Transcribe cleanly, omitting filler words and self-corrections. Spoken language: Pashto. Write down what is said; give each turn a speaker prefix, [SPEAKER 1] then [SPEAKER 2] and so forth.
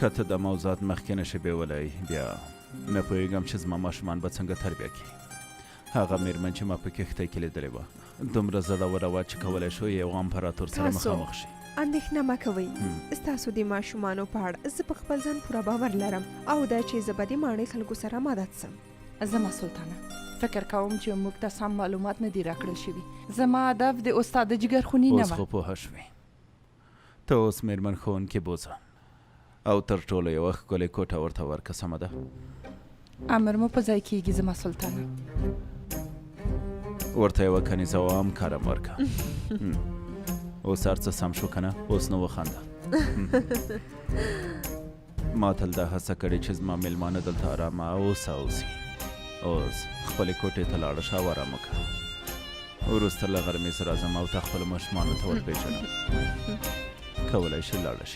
[SPEAKER 1] که ته د موضوعات مخکې نشې بیولی بیا نه پوهېږم چې زما ماشومان به څنګه تربیه کړي. هغه مېرمن چې ما په کښتۍ کې لیدلې وه دومره زړوره وه چې کولی شو یو امپراتور سره مخامخ شي.
[SPEAKER 2] اندېښنه مه کوئ، ستاسو د ماشومانو په اړه زه په خپل ځان پوره باور لرم او دا چې زه به د ماڼۍ خلکو سره مدد سم.
[SPEAKER 3] زما سلطانه فکر کوم چې موږ ته سم معلومات نه دي راکړل شوي. زما هدف د استاد جګر خوني نه
[SPEAKER 1] اوس خو پوهه شوې. ته اوس مېرمن ښوونکې بوځه او تر ټولو یوه ښکلې کوټه ورته ورکړه. سمه ده؟
[SPEAKER 3] امر مو په ځای کېږي زما سلطانه.
[SPEAKER 1] ورته یوه کنیزه او هم کارم ورکړه. اوس هر څه سم شو که نه؟ اوس نو وخانده. ما تل دا هڅه کړې چې زما میلمانه دلته ارامه اوسه اوسي. اوس خپلې کوټې ته لاړه شه او ارام وکړه. وروسته له غرمې سره ځم او تا خپلو ماشومانو ته ورپېژنم. کولی شي لاړه شي.